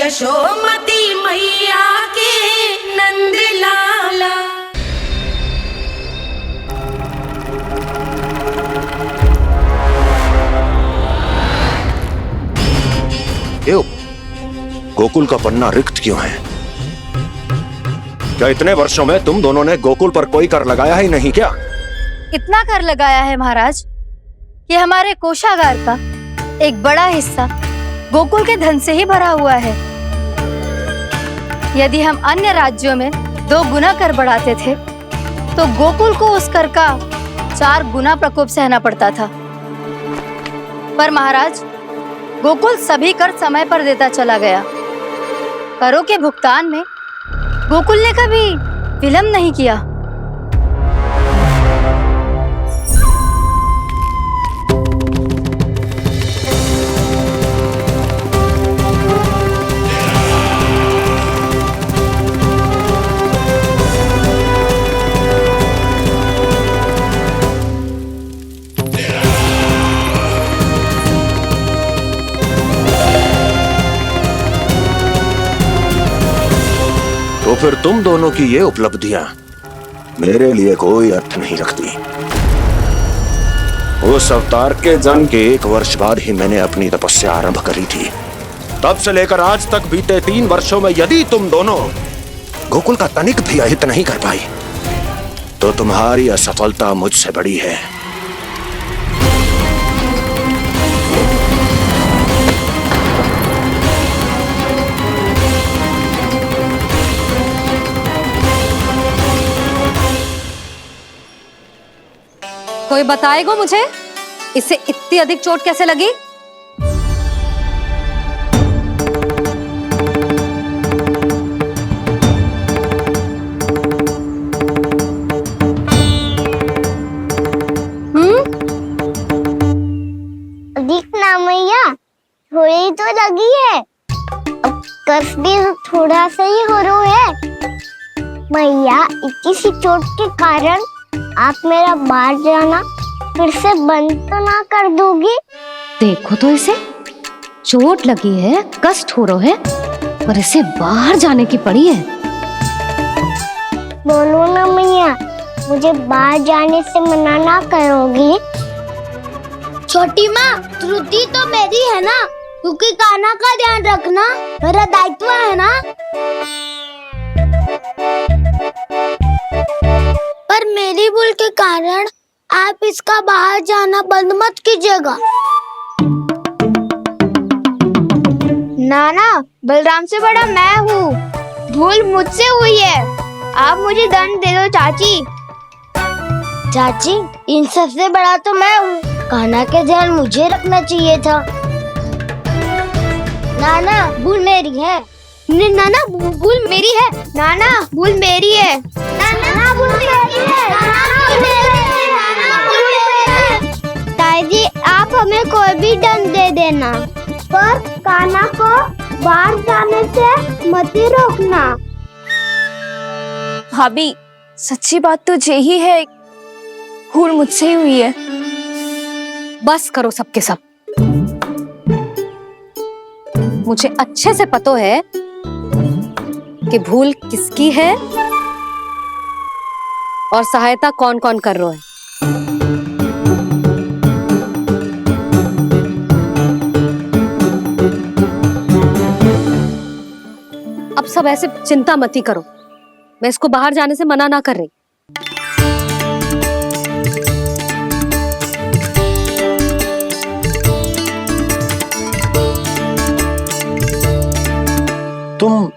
यशोमती मैया के नंद लाला। क्यों गोकुल का पन्ना रिक्त क्यों है? क्या इतने वर्षों में तुम दोनों ने गोकुल पर कोई कर लगाया ही नहीं क्या? इतना कर लगाया है महाराज कि हमारे कोषागार का एक बड़ा हिस्सा गोकुल के धन से ही भरा हुआ है। यदि हम अन्य राज्यों में 2 गुना कर बढ़ाते थे तो गोकुल को उस कर का 4 गुना प्रकोप सहना पड़ता था। पर महाराज गोकुल सभी कर समय पर देता चला गया। करों के भुगतान में गोकुल ने कभी विलंब नहीं किया। तो फिर तुम दोनों की ये उपलब्धियां मेरे लिए कोई अर्थ नहीं रखती। उस अवतार के जन्म के 1 वर्ष बाद ही मैंने अपनी तपस्या आरंभ करी थी। तब से लेकर आज तक बीते 3 वर्षों में यदि तुम दोनों गोकुल का तनिक भी अहित नहीं कर पाई तो तुम्हारी असफलता मुझसे बड़ी है। कोई बताएगा मुझे इसे इतनी अधिक चोट कैसे लगी? अधिक ना मैया, थोड़ी तो लगी है। अब कष्ट भी थोड़ा सा ही हो रहा है। मैया इतनी सी चोट के कारण आप मेरा बाहर जाना फिर से बंद तो ना कर दोगी? देखो तो इसे, चोट लगी है, कष्ट हो रहा है, पर इसे बाहर जाने की पड़ी है। बोलो ना मैया, मुझे बाहर जाने से मना ना करोगी? छोटी माँ, त्रुटि तो मेरी है ना, क्योंकि कान्हा का ध्यान रखना मेरा दायित्व है ना। पर मेरी भूल के कारण आप इसका बाहर जाना बंद मत कीजिएगा। नाना, बलराम से बड़ा मैं हूँ, भूल मुझसे हुई है, आप मुझे दंड दे दो चाची। चाची, इन सबसे बड़ा तो मैं हूँ, कान्हा के ध्यान मुझे रखना चाहिए था। नाना, भूल मेरी है। नाना, भूल मेरी है। नाना, भूल मेरी है। नाना, भूल मेरी है। नाना, भूल मेरी है। ताई जी, आप हमें कोई भी दंड दे देना, पर कान्हा को बाहर जाने से मत ही रोकना। भाभी, सच्ची बात तो यही है, भूल मुझसे ही हुई है। बस करो सबके सब। मुझे अच्छे से पता है कि भूल किसकी है और सहायता कौन कौन कर रहा है। अब सब ऐसे चिंता मत ही करो, मैं इसको बाहर जाने से मना ना कर रही। तुम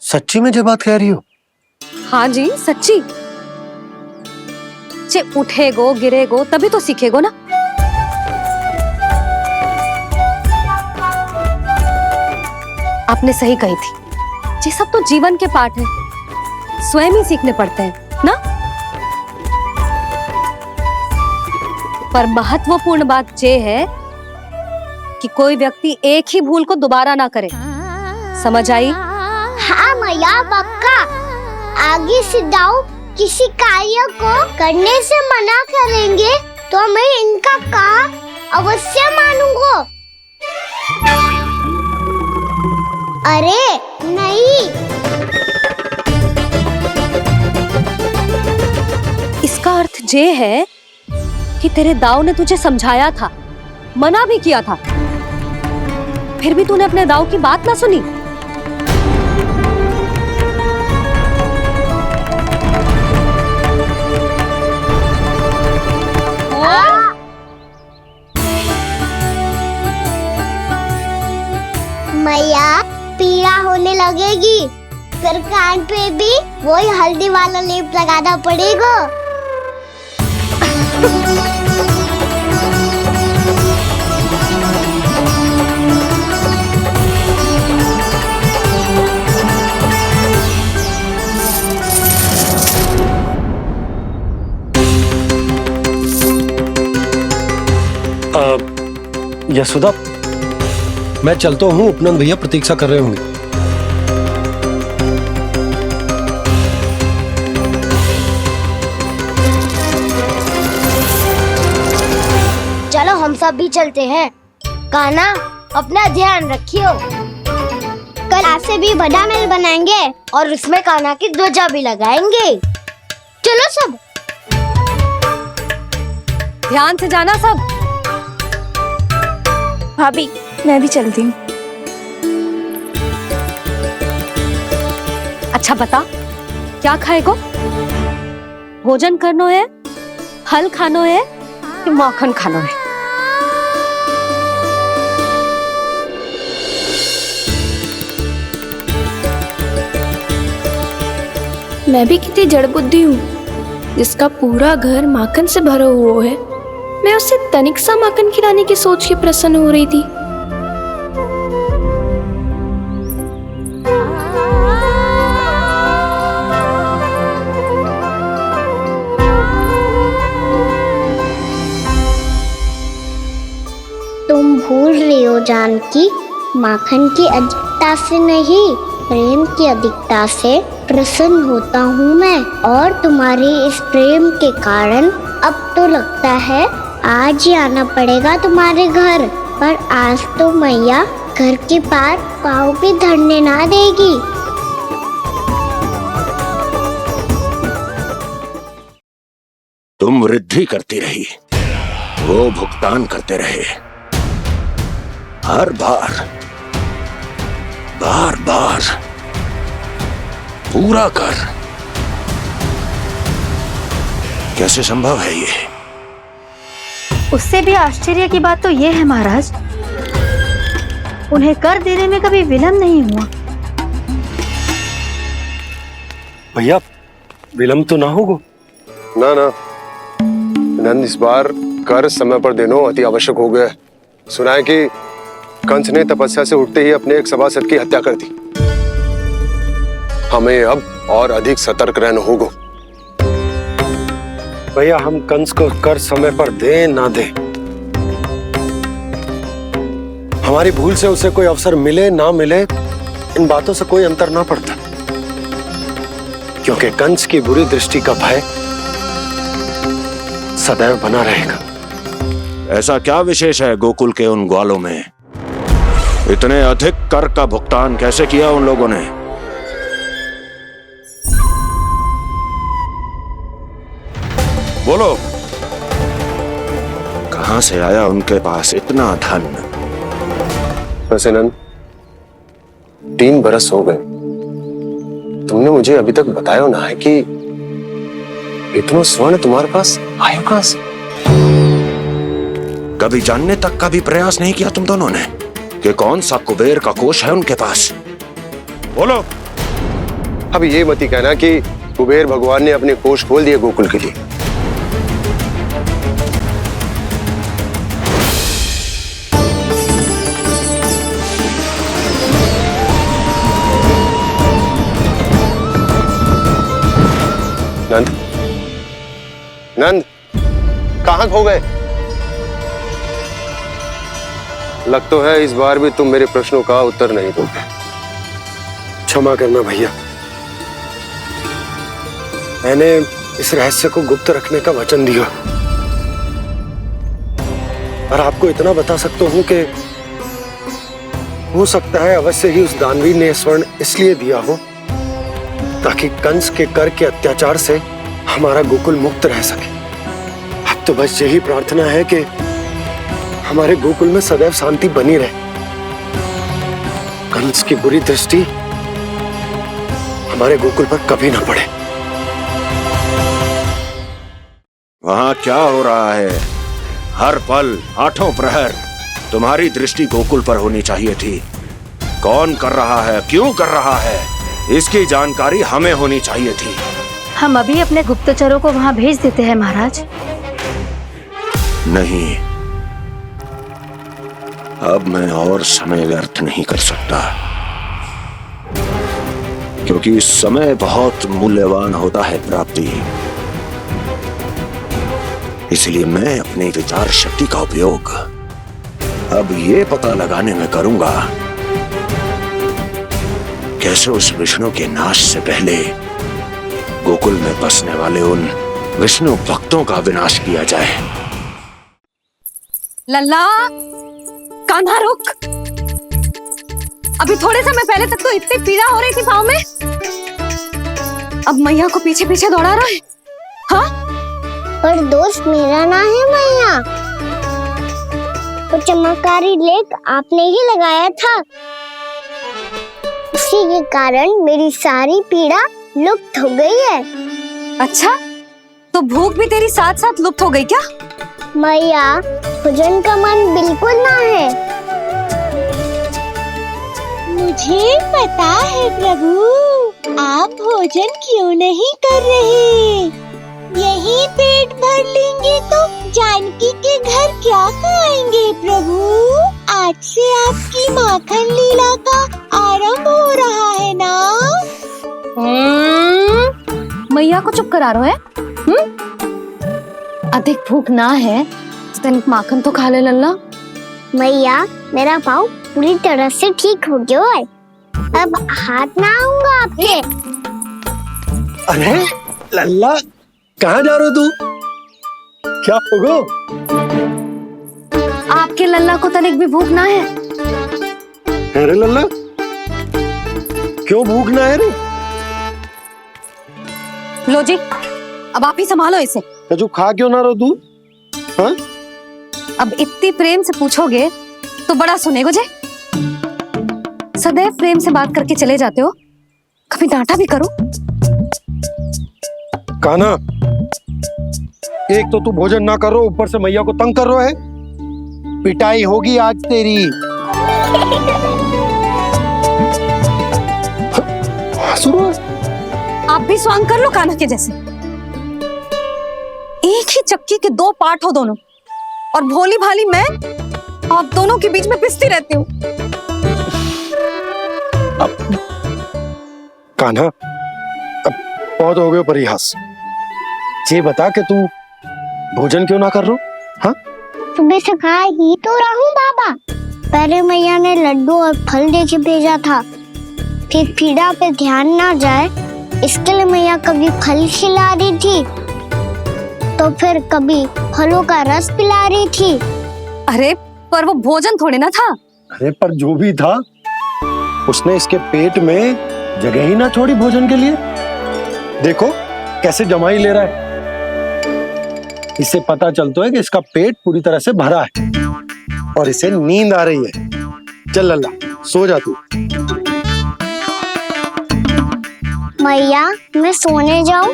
सच्ची में ये बात कह रही हो? हाँ जी, सच्ची। चे उठेगो गिरेगो तभी तो सीखेगो ना। आपने सही कही थी, ये सब तो जीवन के पाठ है, स्वयं ही सीखने पड़ते हैं ना। पर महत्वपूर्ण बात ये है कि कोई व्यक्ति एक ही भूल को दोबारा ना करे, समझ आई? हाँ मैया, पक्का। आगे से दाऊ किसी कार्य को करने से मना करेंगे तो मैं इनका कहा अवश्य मानूंगा। अरे नहीं, इसका अर्थ ये है कि तेरे दाऊ ने तुझे समझाया था, मना भी किया था, फिर भी तूने अपने दाऊ की बात ना सुनी। मैया पीड़ा होने लगेगी, फिर कान पे भी वही हल्दी वाला लेप लगाना पड़ेगा। यशोदा, मैं चलता हूँ, उपनंद भैया प्रतीक्षा कर रहे होंगे। चलो हम सब भी चलते हैं। कान्हा, अपना ध्यान रखियो। कल आज से भी बड़ा महल बनाएंगे और उसमें कान्हा की ध्वजा भी लगाएंगे। चलो सब। ध्यान से जाना सब। भाभी, मैं भी चलती हूँ। अच्छा बता, क्या खाएगो? भोजन करनो है, फल खानो है कि माखन खानो है? मैं भी कितनी जड़ बुद्धि हूँ, जिसका पूरा घर माखन से भरा हुआ है। मैं उससे तनिक सा माखन खिलाने की सोच के प्रसन्न हो रही थी। तुम भूल रही हो जानकी, माखन की अधिकता से नहीं, प्रेम की अधिकता से प्रसन्न होता हूँ मैं। और तुम्हारे इस प्रेम के कारण अब तो लगता है आज ही आना पड़ेगा तुम्हारे घर। पर आज तो मैया घर के पार पाँव भी धरने ना देगी। तुम वृद्धि करती रही, वो भुगतान करते रहे। हर बार बार बार पूरा कर। कैसे संभव है ये? उससे भी आश्चर्य की बात तो ये है महाराज, उन्हें कर देने में कभी विलंब नहीं हुआ। भैया, विलंब तो ना होगा? ना ना नंद, इस बार कर समय पर देना अति आवश्यक हो गया। सुना है कि कंस ने तपस्या से उठते ही अपने एक सभासद की हत्या कर दी। हमें अब और अधिक सतर्क रहना होगा। भैया, हम कंस को कर समय पर दे ना दे, हमारी भूल से उसे कोई अवसर मिले ना मिले, इन बातों से कोई अंतर ना पड़ता। क्योंकि कंस की बुरी दृष्टि का भय सदैव बना रहेगा। ऐसा क्या विशेष है गोकुल के उन ग्वालों में? इतने अधिक कर का भुगतान कैसे किया उन लोगों ने? बोलो, कहां से आया उनके पास इतना धन? वैसे नंद, 3 बरस हो गए, तुमने मुझे अभी तक बताया ना है कि इतना स्वर्ण तुम्हारे पास आया कहां से? कभी जानने तक का भी प्रयास नहीं किया तुम दोनों ने कि कौन सा कुबेर का कोष है उनके पास? बोलो। अब ये मत ही कहना कि कुबेर भगवान ने अपने कोष खोल दिए गोकुल के लिए। नंद, नंद, कहां खो गए? लग तो है इस बार भी तुम मेरे प्रश्नों का उत्तर नहीं दोगे। क्षमा करना भैया, मैंने इस रहस्य को गुप्त रखने का वचन दिया। और आपको इतना बता सकता हूं कि हो सकता है अवश्य ही उस दानवीर ने स्वर्ण इसलिए दिया हो ताकि कंस के कर के अत्याचार से हमारा गोकुल मुक्त रह सके। अब तो बस यही प्रार्थना है कि हमारे गोकुल में सदैव शांति बनी रहे, कंस की बुरी दृष्टि हमारे गोकुल पर कभी ना पड़े। वहां क्या हो रहा है? हर पल आठों प्रहर तुम्हारी दृष्टि गोकुल पर होनी चाहिए थी। कौन कर रहा है, क्यों कर रहा है, इसकी जानकारी हमें होनी चाहिए थी। हम अभी अपने गुप्तचरों को वहां भेज देते हैं महाराज। नहीं, अब मैं और समय व्यर्थ नहीं कर सकता, क्योंकि समय बहुत मूल्यवान होता है प्राप्ति। इसलिए मैं अपनी विचार शक्ति का उपयोग अब ये पता लगाने में करूंगा कैसे उस विष्णु के नाश से पहले गोकुल में बसने वाले उन विष्णु भक्तों का विनाश किया जाए। लल्ला, कान्हा रुक। अभी थोड़े समय पहले तक तो इतनी पीड़ा हो रही थी पाँव में, अब मैया को पीछे पीछे दौड़ा रहा है। हाँ, पर दोस्त मेरा ना है मैया, वो चमत्कारी लेख आपने ही लगाया था, उसी के कारण मेरी सारी पीड़ा लुप्त हो गई है। अच्छा, तो भूख भी तेरी साथ साथ लुप्त हो गई क्या? मैया, भोजन का मन बिल्कुल ना है। मुझे पता है प्रभु, आप भोजन क्यों नहीं कर रहे। यही पेट भर लेंगे तो जानकी के घर क्या खाएंगे प्रभु। आज से आपकी माखन लीला का आरंभ हो रहा है ना। मैया को चुप करा रहे है। अधिक भूख ना है तो तनिक माखन तो खा ले लल्ला। मैया, मेरा पाँव पूरी तरह से ठीक हो गया है, अब हाथ ना आऊंगा आपके। अरे लल्ला, कहाँ जा रहे हो तू? क्या होगा? आपके लल्ला को तनिक भी भूख ना है? अरे लल्ला, क्यों भूख ना है रे? लो जी, अब आप ही संभालो इसे। तू खा क्यों ना रहो तू? हाँ? अब इतनी प्रेम से पूछोगे तो बड़ा सुनेगो जे। सदैव प्रेम से बात करके चले जाते हो, कभी डांटा भी करो। कान्हा, एक तो तू भोजन ना करो, ऊपर से मैया को तंग कर रहा है। पिटाई होगी आज तेरी। आप भी स्वांग कर लो कान्हा के जैसे। एक ही चक्की के दो पार्ट हो दोनों, और भोली भाली मैं आप दोनों के बीच में पिसती रहती हूँ। कान्हा, अब बहुत हो गए परिहास। ये बता कि तू भोजन क्यों ना कर रहा? हाँ? सुबह से खा ही तो रहा हूँ बाबा। पहले मैया ने लड्डू और फल देके भेजा था, फिर पीड़ा पे ध्यान ना जाए इसके लिए मैया कभी फल खिला रही थी तो फिर कभी फलों का रस पिला रही थी। अरे पर वो भोजन थोड़े ना था। अरे पर जो भी था, उसने इसके पेट में जगह ही ना छोड़ी भोजन के लिए। देखो कैसे जमाई ले रहा है। इससे पता चलता है कि इसका पेट पूरी तरह से भरा है और इसे नींद आ रही है। चल लल्ला, सो जा तू। मैया, मैं सोने जाऊं?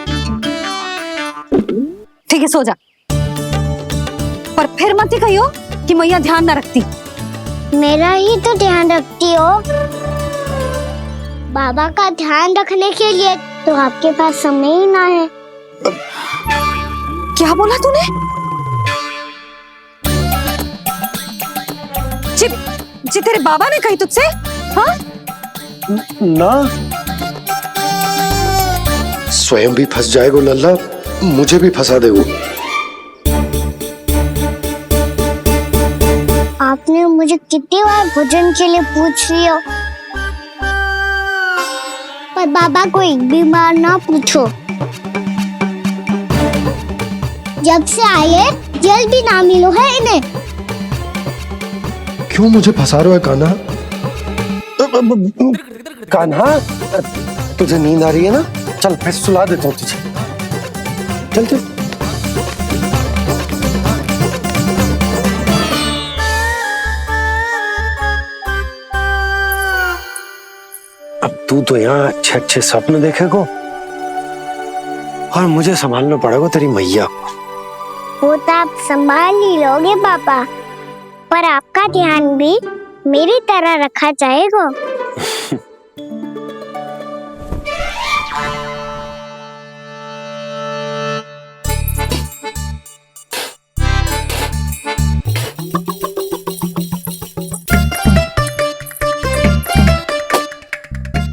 ठीक है, सो जा, पर फिर मत ही कहियो कि मैया ध्यान ना रखती। मेरा ही तो ध्यान रखती हो। बाबा का ध्यान रखने के लिए तो आपके पास समय ही ना है। क्या बोला तूने? जी तेरे बाबा ने कही तुझसे? हाँ? ना, स्वयं भी फंस जाएगा लल्ला, मुझे भी फंसा देगो। आपने मुझे कितनी बार भोजन के लिए पूछ लिया, पर बाबा को एक भी बार ना पूछो। जब से आए जल भी ना मिलो है इन्हें। क्यों मुझे फंसा रहे हो कान्हा? कान्हा, तुझे नींद आ रही है ना? चल मैं सुला देता हूँ तुझे। चल चल। अब तू तो यहाँ अच्छे अच्छे सपने देखेगो और मुझे संभालना पड़ेगा तेरी मैया को। वो तो आप संभाल ही लोगे पापा, पर आपका ध्यान भी मेरी तरह रखा जाएगा।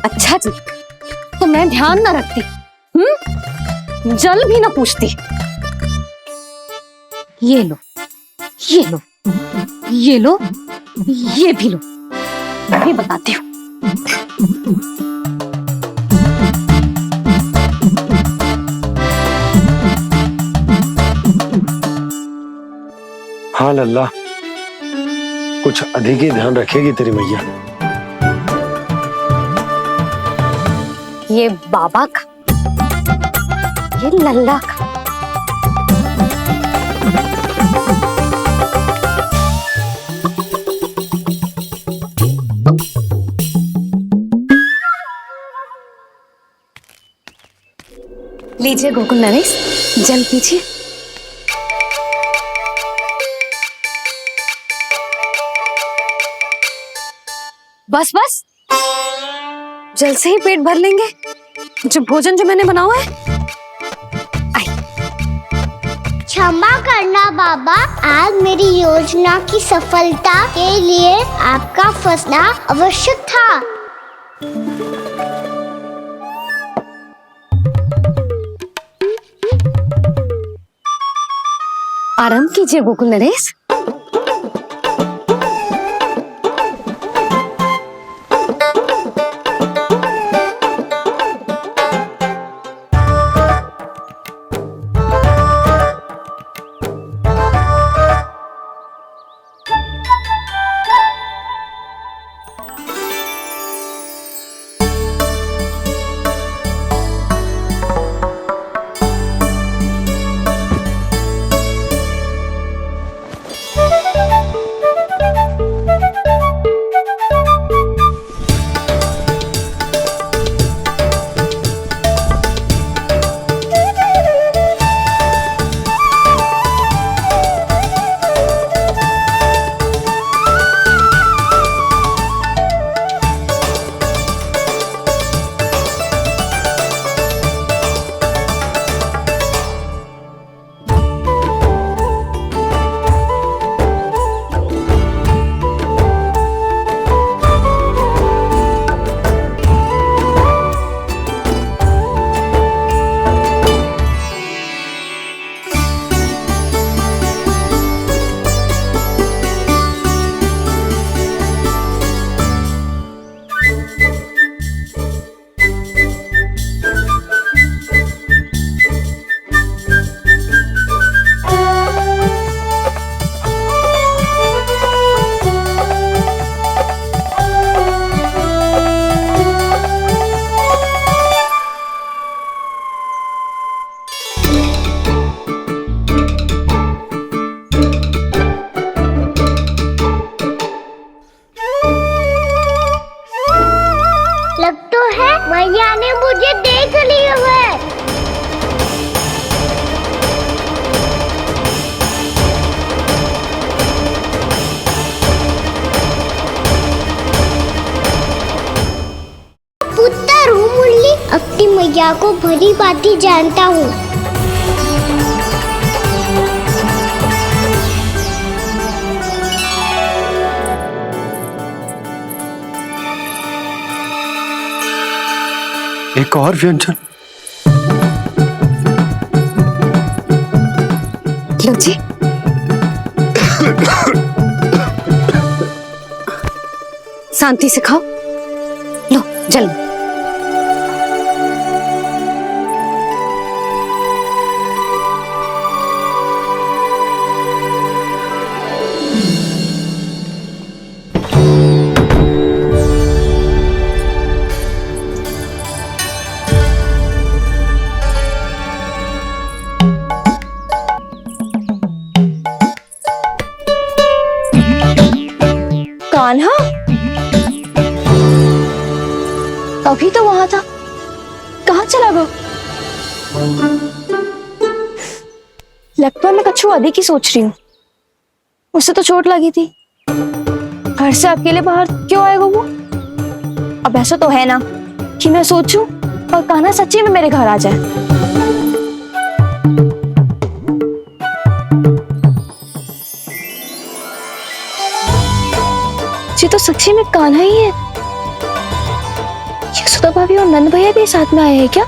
अच्छा जी, तो मैं ध्यान ना रखती, जल भी ना पूछती। ये लो, ये लो, ये लो, ये भी लो, मैं भी बताती हूँ। हाँ लल्ला, कुछ अधिक ही ध्यान रखेगी तेरी मैया। ये बाबा का, ये लल्ला का। लीजिए गोकुल नरेश, जल पीजिए। बस बस, जल से ही पेट भर लेंगे। जो भोजन जो मैंने बनाया है। क्षमा करना बाबा, आज मेरी योजना की सफलता के लिए आपका फंसना आवश्यक था। आराम कीजिए गोकुल नरेश। लग तो है मैया ने मुझे देख लिया है। पुत्र हूँ मुरली, अपनी मैया को भली भांति जानता हूँ। एक और व्यंजन। लो जी। शांति से खाओ। लो जल। अभी तो वहां था, कहाँ चला गया? लगता है मैं कच्छू अधिक ही सोच रही हूँ। उसे तो चोट लगी थी, घर से अकेले बाहर क्यों आएगा वो? अब ऐसा तो है ना कि मैं सोचूं और कान्हा सच्ची में मेरे घर आ जाए। ये तो सच्ची में कान्हा ही है। यशोदा भाभी और नंद भैया भी साथ में आए हैं क्या?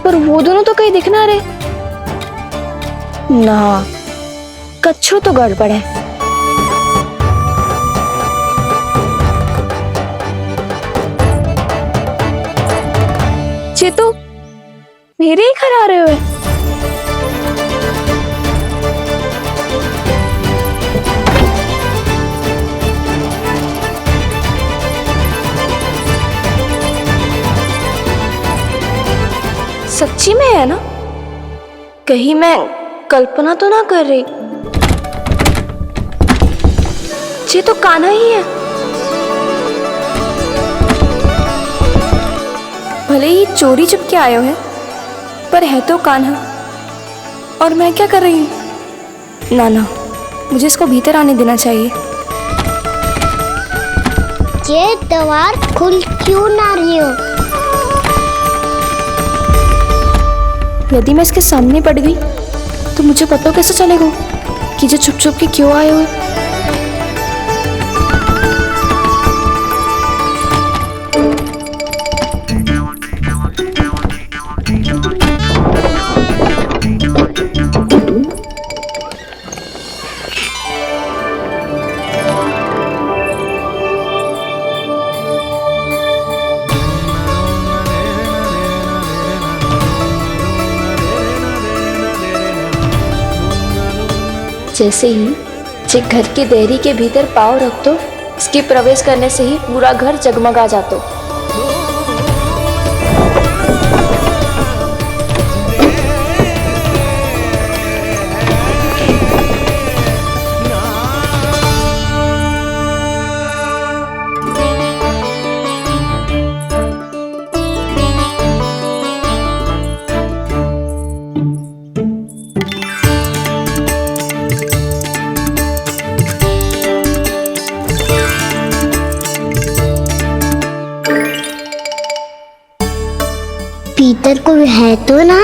पर वो दोनों तो कहीं दिख ना रहे। ना, कच्छू तो गड़बड़ है। ये तो मेरे ही घर आ रहे हुए। सच्ची में है ना? कहीं मैं कल्पना तो ना कर रही? ये तो कान्हा ही है। भले ही चोरी चुपके आए हैं, पर है तो कान्हा। और मैं क्या कर रही हूँ? ना ना, मुझे इसको भीतर आने देना चाहिए। ये दीवार खुल क्यों ना रही हो? यदि मैं इसके सामने पड़ गई तो मुझे पता कैसे चलेगा कि ये छुप छुप के क्यों आए हुए? जैसे ही जे घर की देहरी के भीतर पाँव रख दो, इसके प्रवेश करने से ही पूरा घर जगमगा जातो। भीतर कोई है तो ना?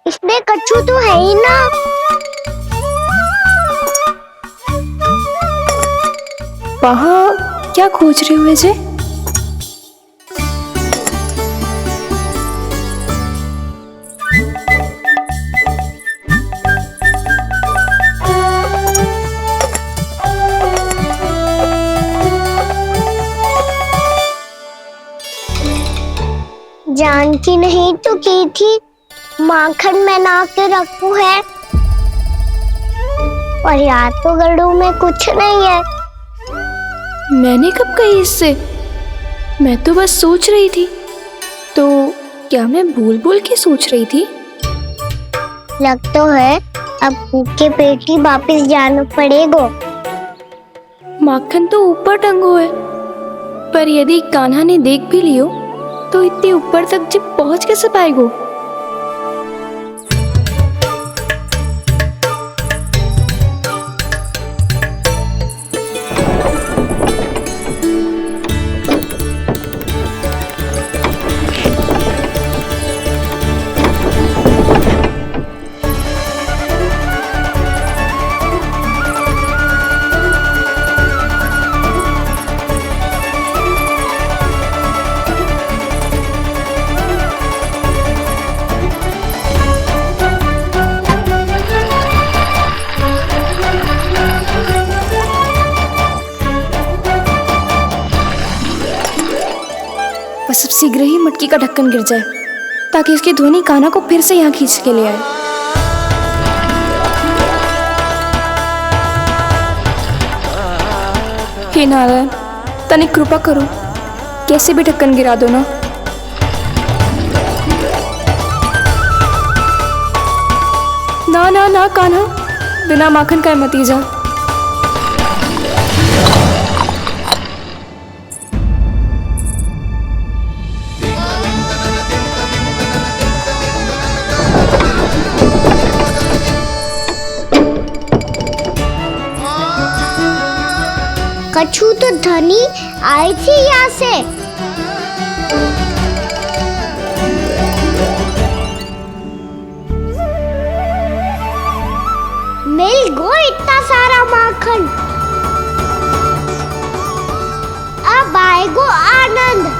इसमें कच्छू तो है ही ना। वहाँ क्या खोज रहे हुए जे? जानकी नहीं तो की थी माखन में ना के रखू है, और यार तो गड़ू में कुछ नहीं है। मैंने कब कही इससे? मैं तो बस सोच रही थी। तो क्या मैं भूल भूल के सोच रही थी? लग तो है अब भूखे पेट ही वापिस जाना पड़ेगा। माखन तो ऊपर टंगो है, पर यदि कान्हा ने देख भी लियो तो इतने ऊपर तक जब पहुंच कैसे पाएगो? बस अब शीघ्र ही मटकी का ढक्कन गिर जाए ताकि उसकी ध्वनि कान्हा को फिर से यहाँ खींच के ले आए। हे नारायण, तनिक कृपा करो, कैसे भी ढक्कन गिरा दो ना। ना ना ना कान्हा, बिना माखन का मत ही जा। कछु तो धनी आई थी यहाँ से। मिल गो इतना सारा माखन, अब आएगो आनंद।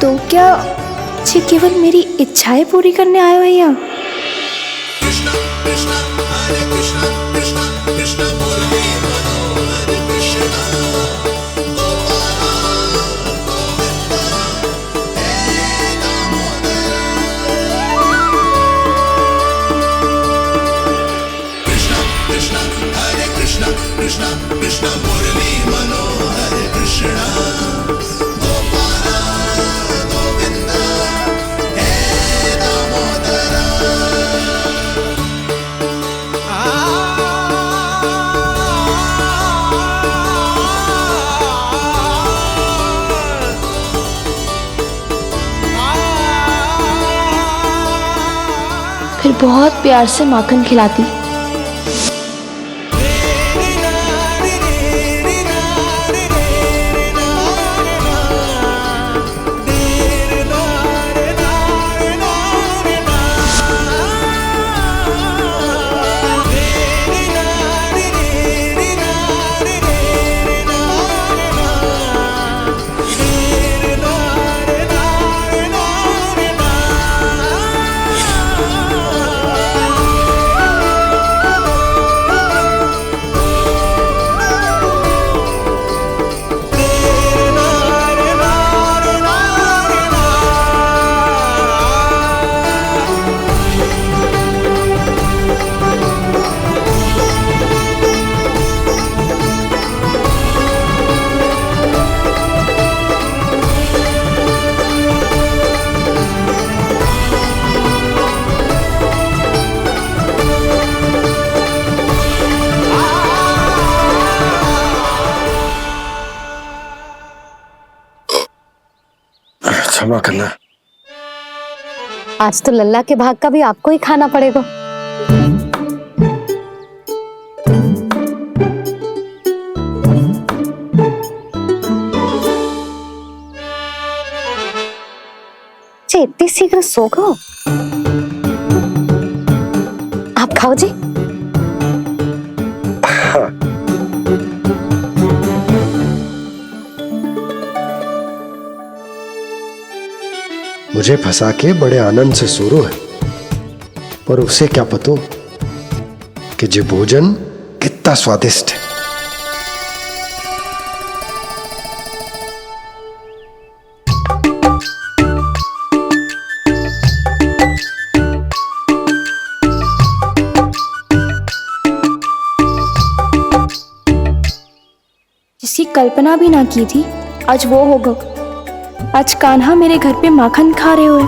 तो क्या ये केवल मेरी इच्छाएं पूरी करने आए हो यहाँ? फिर बहुत प्यार से माखन खिलाती। क्षमा करना। आज तो लल्ला के भाग का भी आपको ही खाना पड़ेगा। इतनी शीघ्र सो गो? आप खाओ जी। मुझे फंसा के बड़े आनंद से सो रहा है, पर उसे क्या पता कि ये भोजन कितना स्वादिष्ट है। जिसकी कल्पना भी ना की थी, आज वो होगा। आज कान्हा मेरे घर पे माखन खा रहे हुए।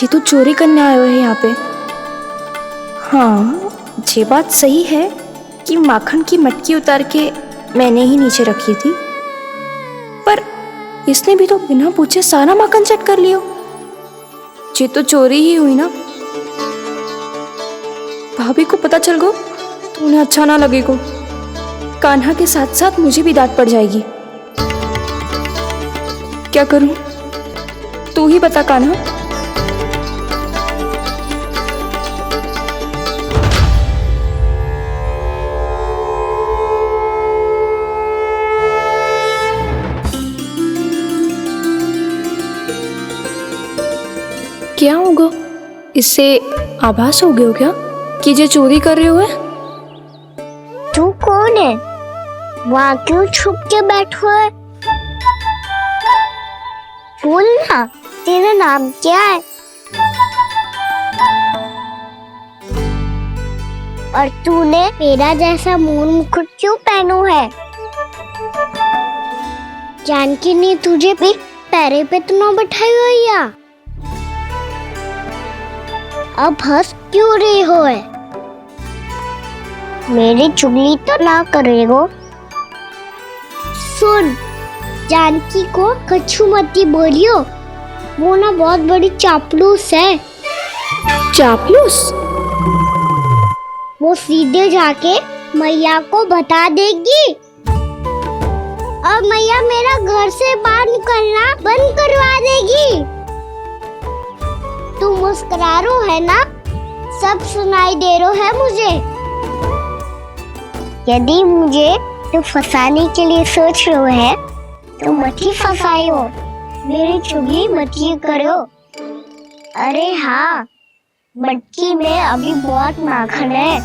जी तो चोरी करने आए हुए हैं यहाँ पे। हाँ, ये बात सही है कि माखन की मटकी उतार के मैंने ही नीचे रखी थी, पर इसने भी तो बिना पूछे सारा माखन चट कर लियो। ये तो चोरी ही हुई ना। भाभी को पता चल गो तो उन्हें अच्छा ना लगेगा। कान्हा के साथ साथ मुझे भी डांट पड़ जाएगी। क्या करूं? तू ही बता कान्हा। क्या होगा? इससे आभास हो गया हो क्या कि ये चोरी कर रहे हुए? तू कौन है? वहाँ क्यों छुप के बैठो है? बोल ना, तेरा नाम क्या है? और तूने मेरा जैसा मोर मुकुट क्यों पहनो है? जानकी ने तुझे भी पैरे पे तो ना बैठाई हुई है। अब हंस क्यों रही हो है? मेरी चुगली तो ना करेगो। सुन, जानकी को कछु मती बोलियो, वो ना बहुत बड़ी चापलूस है। चापलूस? वो सीधे जाके मैया को बता देगी और मैया मेरा घर से बाहर निकलना बंद करवा देगी। तू मुस्कुरा रो है ना? सब सुनाई दे रो है मुझे। यदि मुझे तू फंसाने के लिए सोच रो है तो मत ही फंसायो, मेरी चुगली मत ही करो। अरे हाँ, मटकी में अभी बहुत माखन है,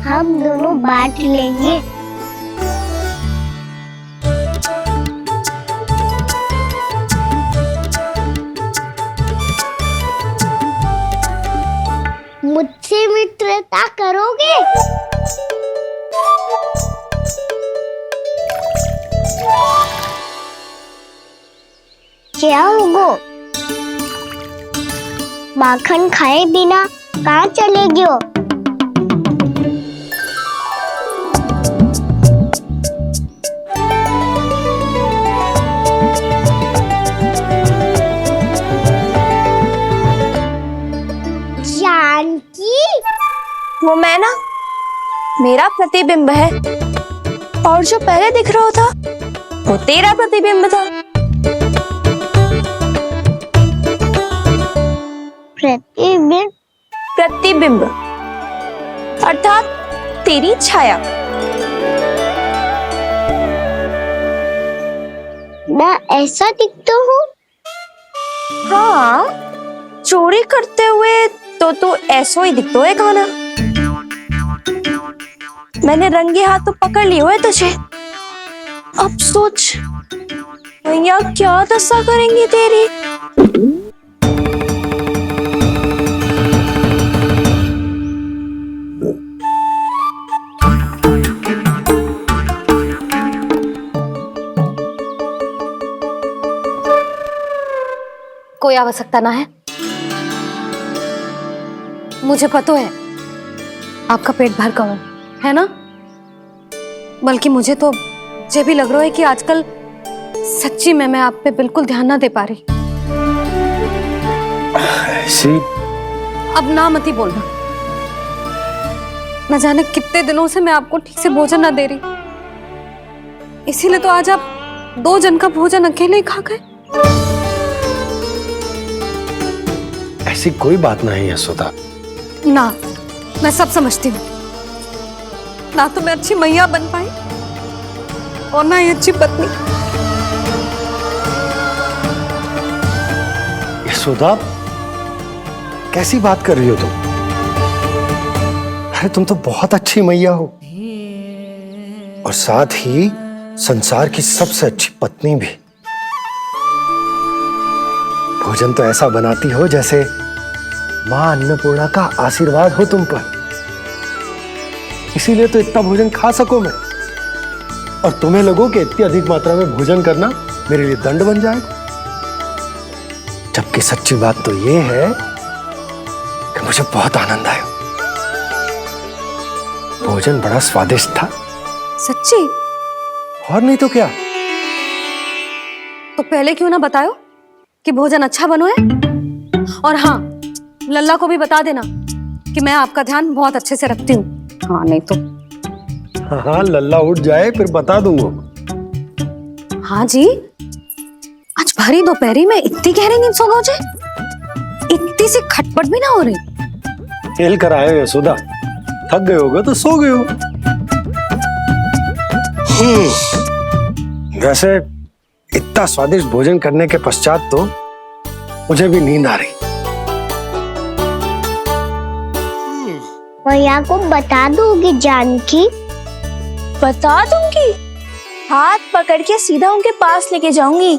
हम दोनों बांट लेंगे। मुझसे मित्रता करोगे? क्या होगो? माखन खाए बिना कहाँ चले गयो? जानकी? वो मैं ना, मेरा प्रतिबिंब है, और जो पहले दिख रहा था वो तेरा प्रतिबिंब था। प्रतिबिंब? प्रतिबिंब अर्थात तेरी छाया। मैं ऐसा दिखता हूँ? हाँ, चोरी करते हुए तो तू ऐसा ही दिखता है कान्हा। मैंने रंगे हाथ तो पकड़ लिए हुए तुझे। अब सोच भैया क्या दशा करेंगी तेरी। कोई आवश्यकता ना है, मुझे पता है आपका पेट भर गया है ना। बल्कि मुझे तो ये भी लग रहा है कि आजकल सच्ची में मैं आप पे बिल्कुल ध्यान ना दे पा रही। ऐसी अब ना मत ही बोलना। न जाने कितने दिनों से मैं आपको ठीक से भोजन ना दे रही, इसीलिए तो आज आप 2 जन का भोजन अकेले ही खा गए। ऐसी कोई बात नहीं यशोदा। ना, मैं सब समझती हूँ। ना तो मैं अच्छी मैया बन पाई और ना ही अच्छी पत्नी। यशोदा, कैसी बात कर रही हो तुम? अरे तुम तो बहुत अच्छी मैया हो, और साथ ही संसार की सबसे अच्छी पत्नी भी। भोजन तो ऐसा बनाती हो जैसे मां अन्नपूर्णा का आशीर्वाद हो तुम पर। इसीलिए तो इतना भोजन खा सको मैं, और तुम्हें लगो कि इतनी अधिक मात्रा में भोजन करना मेरे लिए दंड बन जाएगा। जबकि सच्ची बात तो ये है मुझे बहुत आनंद आया। भोजन बड़ा स्वादिष्ट था। सच्ची? और नहीं तो क्या। तो पहले क्यों ना बतायो कि भोजन अच्छा बनो है। और हाँ, लल्ला को भी बता देना कि मैं आपका ध्यान बहुत अच्छे से रखती हूँ। हाँ नहीं तो। हाँ, लल्ला उठ जाए फिर बता दूंगा। हाँ जी, आज भरी दोपहरी में इतनी गहरी नींद सो गए, इतनी सी खटपट भी ना हो रही। खेल कर आए हो यशोदा, थक गए होगे तो सो गए हो। वैसे इतना स्वादिष्ट भोजन करने के पश्चात तो मुझे भी नींद आ रही। मैया को बता दोगी जानकी? बता दूंगी। हाथ पकड़ के सीधा उनके पास लेके जाऊंगी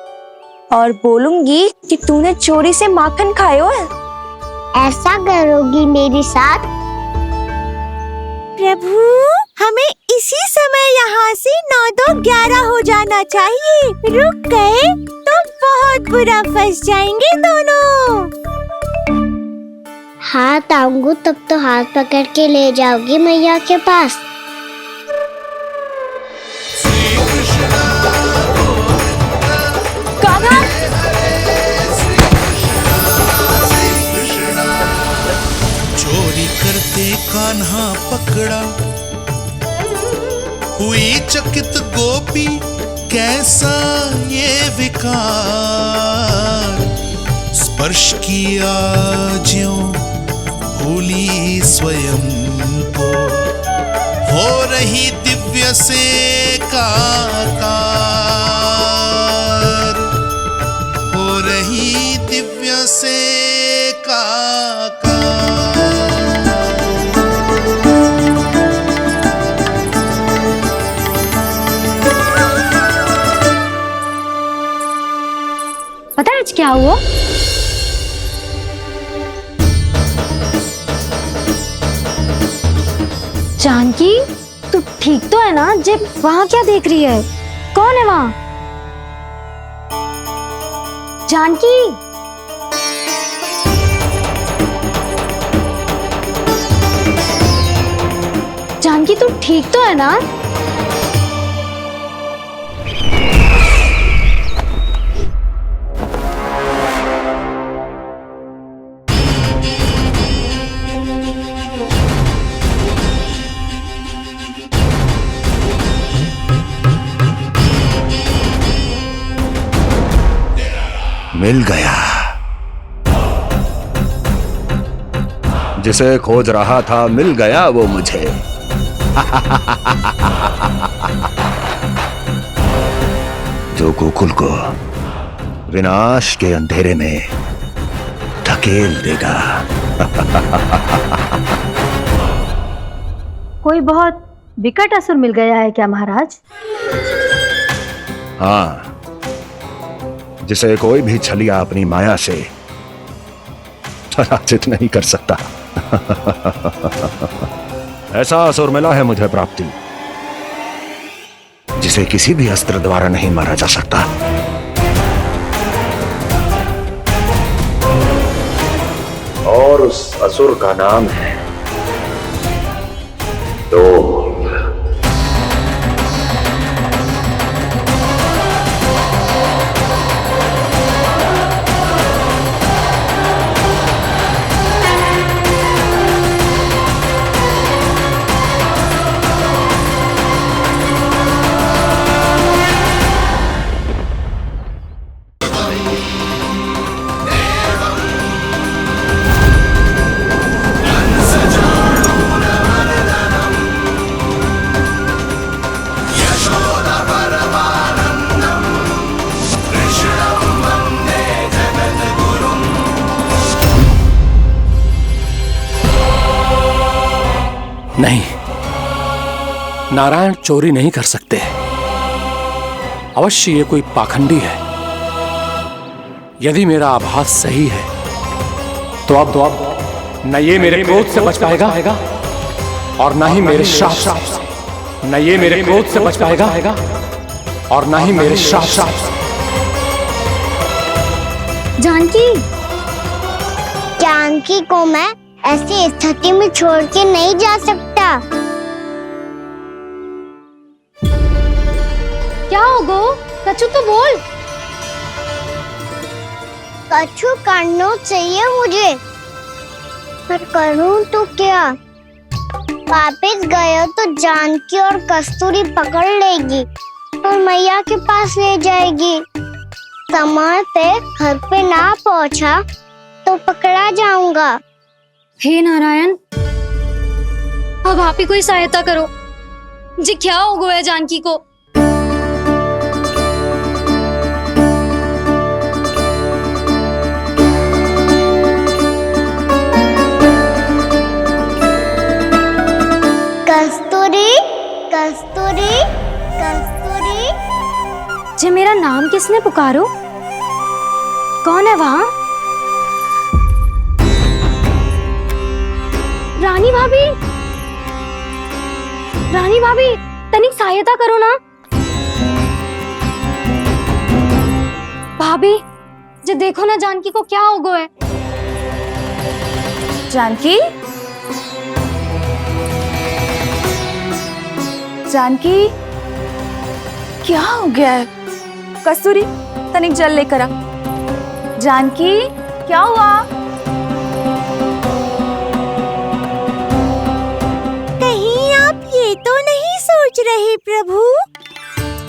और बोलूंगी कि तूने चोरी से माखन खायो है। ऐसा करोगी मेरे साथ? प्रभु, हमें इसी समय यहाँ से 9-2-11 हो जाना चाहिए। रुक गए तो बहुत बुरा फंस जाएंगे दोनों। हाथ आऊंगी तब तो हाथ पकड़ के ले जाओगी मैया के पास। चोरी करते कान्हा पकड़ा, हुई चकित गोपी कैसा ये विकार। स्पर्श किया ज्यों भूली स्वयं को, हो रही दिव्य से काकार, हो रही दिव्य से काकार। पता है आज क्या हुआ? जानकी, तू ठीक तो है ना? जिप वहां क्या देख रही है? कौन है वहां? जानकी, जानकी तू ठीक तो है ना? मिल गया। जिसे खोज रहा था मिल गया वो मुझे। जो गोकुल को विनाश के अंधेरे में धकेल देगा। कोई बहुत विकट असुर मिल गया है क्या महाराज? हाँ, जिसे कोई भी छलिया अपनी माया से पराजित नहीं कर सकता। ऐसा असुर मिला है मुझे प्राप्ति, जिसे किसी भी अस्त्र द्वारा नहीं मारा जा सकता। और उस असुर का नाम है तो नहीं, नारायण चोरी नहीं कर सकते। अवश्य ये कोई पाखंडी है। यदि मेरा आभास सही है तो अब न ये मेरे क्रोध से बच पाएगा और न ही मेरे श्राप से। न ये मेरे क्रोध से बच पाएगा और न ही मेरे श्राप से। जानकी, जानकी को मैं ऐसी स्थिति में छोड़ के नहीं जा सकता। क्या हो गो? कछु तो बोल। कछु करना चाहिए मुझे, पर करूं तो क्या? वापिस गया तो जानकी और कस्तूरी पकड़ लेगी और मैया के पास ले जाएगी। समय पे घर पे ना पहुंचा तो पकड़ा जाऊंगा। हे नारायण, अब आप ही कोई सहायता करो जी। क्या हो गया जानकी को? कस्तूरी, कस्तूरी, कस्तूरी। जी मेरा नाम किसने पुकारो? कौन है वहाँ? रानी भाभी, रानी भाभी, तनिक सहायता करो ना। भाभी जी देखो ना जानकी को क्या हो गया है। जानकी, जानकी, क्या हो गया है? कस्तूरी, तनिक जल लेकर आ। जानकी, क्या हुआ? कहीं आप ये तो नहीं सोच रहे प्रभु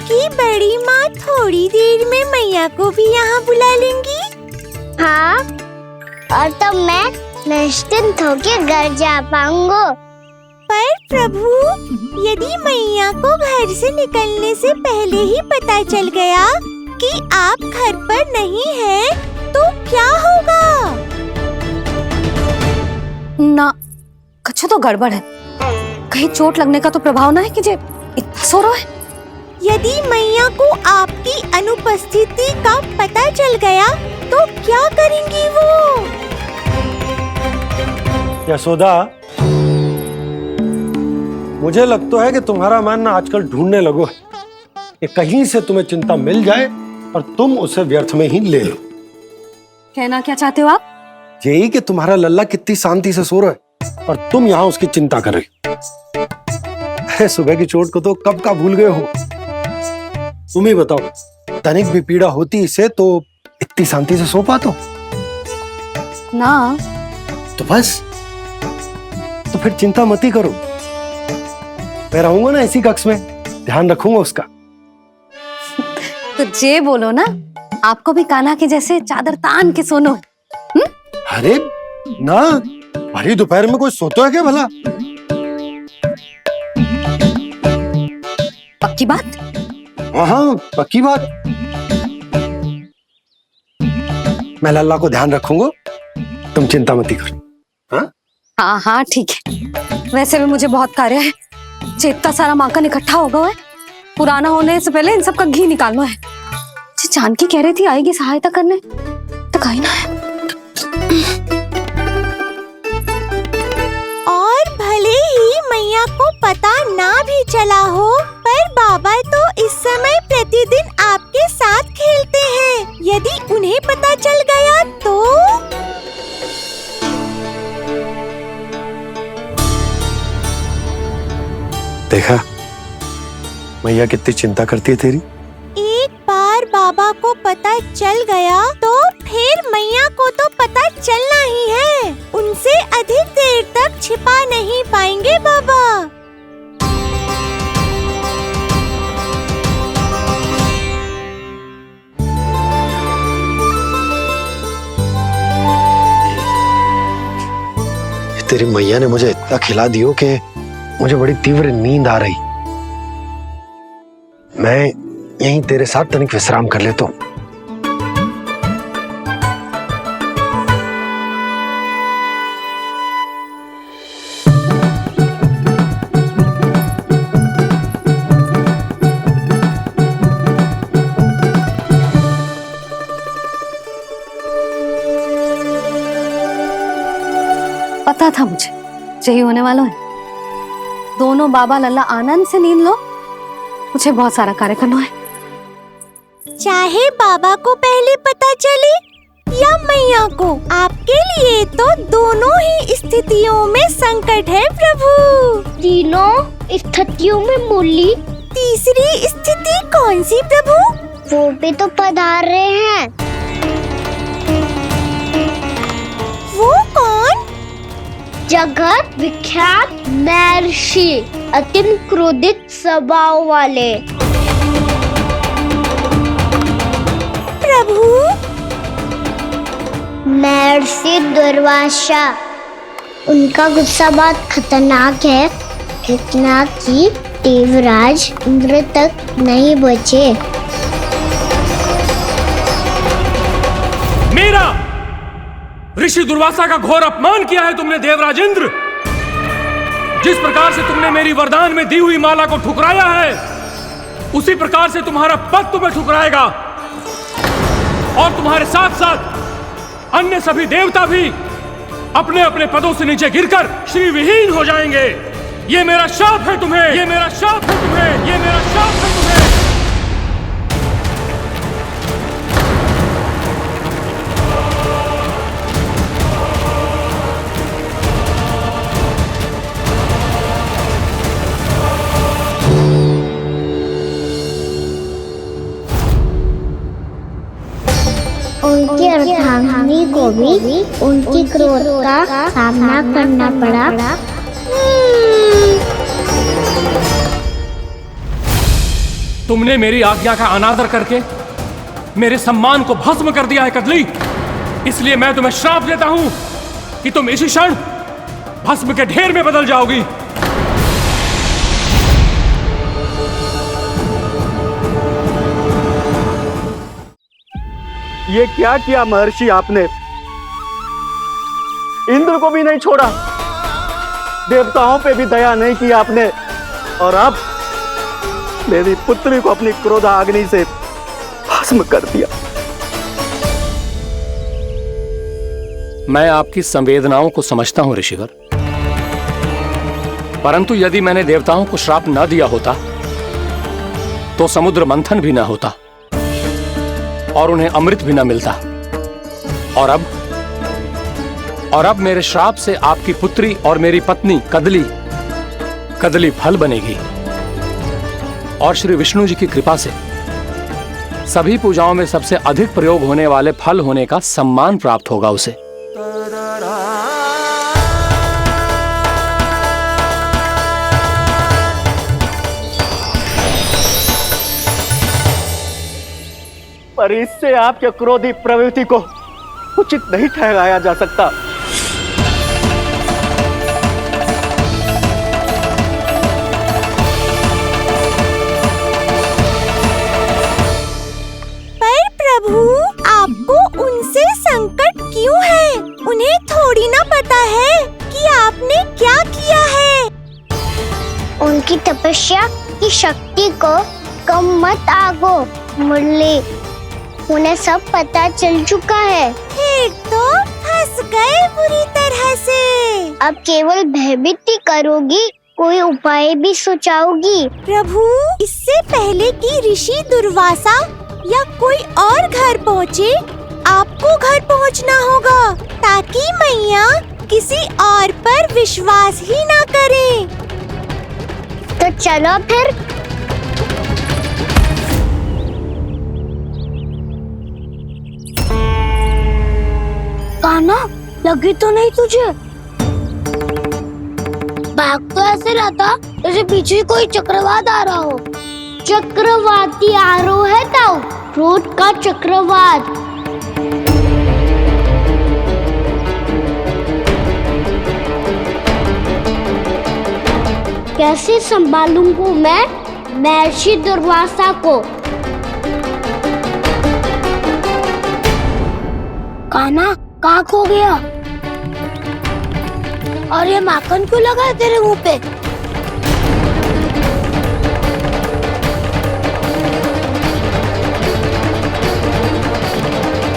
कि बड़ी माँ थोड़ी देर में मैया को भी यहाँ बुला लेंगी? हाँ, और तब मैं निश्चिंत होके घर जा पाऊंगा। पर प्रभु, यदि मैया को घर से निकलने से पहले ही पता चल गया कि आप घर पर नहीं हैं, तो क्या होगा? ना, कुछ तो गड़बड़ है। कहीं चोट लगने का तो प्रभाव ना है कि जे इतना सो रहा है। यदि मैया को आपकी अनुपस्थिति का पता चल गया तो क्या करेंगी वो? यशोदा, मुझे लगता है कि तुम्हारा मन ना आजकल ढूंढने लगो है कि कहीं से तुम्हें चिंता मिल जाए और तुम उसे व्यर्थ में ही ले लो। कहना क्या चाहते हो आप? यही कि तुम्हारा लल्ला कितनी शांति से सो रहा है और तुम यहाँ उसकी चिंता कर रही हो। अरे सुबह की चोट को तो कब का भूल गए हो। तुम ही बताओ, तनिक भी पीड़ा होती इसे तो इतनी शांति से सो पाते हो? ना। तो बस, तो फिर चिंता मत ही करो। मैं रहूंगा ना इसी कक्ष में, ध्यान रखूंगा उसका। तो जे बोलो ना, आपको भी कान्हा के जैसे चादर तान के सोनो है। अरे ना, भरी दोपहर में कोई सोता है क्या भला? पक्की बात? हाँ, पक्की बात। मैं लल्ला को ध्यान रखूंगा, तुम चिंता मत करो। हाँ हाँ हाँ ठीक है। वैसे भी मुझे बहुत कार्य है। इतना सारा माखन इकट्ठा होगा है, पुराना होने से पहले इन सब का घी निकालना है। जानकी कह रही थी आएगी सहायता करने, तो कहीं ना है। और भले ही मैया को पता ना भी चला हो, पर बाबा तो इस समय प्रतिदिन आपके साथ खेलते हैं। यदि उन्हें पता चल गया तो? देखा मैया कितनी चिंता करती है तेरी। एक बार बाबा को पता चल गया तो फिर मैया को तो पता चलना ही है। उनसे अधिक देर तक छिपा नहीं पाएंगे बाबा। तेरी मैया ने मुझे इतना खिला दियो कि मुझे बड़ी तीव्र नींद आ रही। मैं यहीं तेरे साथ तनिक विश्राम कर लेता हूँ। पता था मुझे यही होने वाला है। दोनों बाबा लल्ला आनंद से नींद लो, मुझे बहुत सारा कार्य करना है। चाहे बाबा को पहले पता चले या मैया को? आपके लिए तो दोनों ही स्थितियों में संकट है प्रभु। तीनों स्थितियों में मूली। तीसरी स्थिति कौन सी प्रभु? वो भी तो पधार रहे हैं। वो कौन? जगत विख्यात महर्षि, अत्यंत क्रोधित स्वभाव वाले। प्रभु, महर्षि दुर्वासा। उनका गुस्सा बहुत खतरनाक है, इतना कि देवराज इंद्र तक नहीं बचे। मेरा ऋषि दुर्वासा का घोर अपमान किया है तुमने देवराज इंद्र। जिस प्रकार से तुमने मेरी वरदान में दी हुई माला को ठुकराया है, उसी प्रकार से तुम्हारा पद तुम्हें ठुकराएगा और तुम्हारे साथ साथ अन्य सभी देवता भी अपने अपने पदों से नीचे गिरकर श्री विहीन हो जाएंगे। ये मेरा शाप है तुम्हें, ये मेरा शाप है तुम्हें, ये मेरा शाप है तुम्हें। उनकी अर्धांगिनी को भी उनकी क्रोध का सामना करना पड़ा। तुमने मेरी आज्ञा का अनादर करके मेरे सम्मान को भस्म कर दिया है कदली। इसलिए मैं तुम्हें श्राप देता हूं कि तुम इसी क्षण भस्म के ढेर में बदल जाओगी। ये क्या किया महर्षि आपने? इंद्र को भी नहीं छोड़ा, देवताओं पे भी दया नहीं की आपने, और अब मेरी पुत्री को अपनी क्रोधाग्नि से भस्म कर दिया। मैं आपकी संवेदनाओं को समझता हूं ऋषिवर, परंतु यदि मैंने देवताओं को श्राप न दिया होता तो समुद्र मंथन भी न होता और उन्हें अमृत भी न मिलता। और अब मेरे श्राप से आपकी पुत्री और मेरी पत्नी कदली फल बनेगी और श्री विष्णु जी की कृपा से सभी पूजाओं में सबसे अधिक प्रयोग होने वाले फल होने का सम्मान प्राप्त होगा उसे। पर इससे आपके क्रोधी प्रवृत्ति को उचित नहीं ठहराया जा सकता। पर प्रभु, आपको उनसे संकट क्यों है? उन्हें थोड़ी ना पता है कि आपने क्या किया है। उनकी तपस्या की शक्ति को कम मत आगो मुरली, उन्हें सब पता चल चुका है। फिर तो फंस गए बुरी तरह से। अब केवल भयभीत ही करोगी, कोई उपाय भी सोचाओगी? प्रभु, इससे पहले कि ऋषि दुर्वासा या कोई और घर पहुँचे, आपको घर पहुँचना होगा ताकि मैया किसी और पर विश्वास ही ना करे। तो चलो फिर। कान्हा, लगी तो नहीं तुझे? भाग तो ऐसे रहा था जैसे पीछे कोई चक्रवात आ रहा हो। चक्रवाती आरोह है ताऊ, क्रोध का चक्रवात। कैसे संभालूंगा मैं महर्षि दुर्वासा को? कान्हा, कहाँ खो गया? और ये माखन क्यों लगा है तेरे मुंह पे?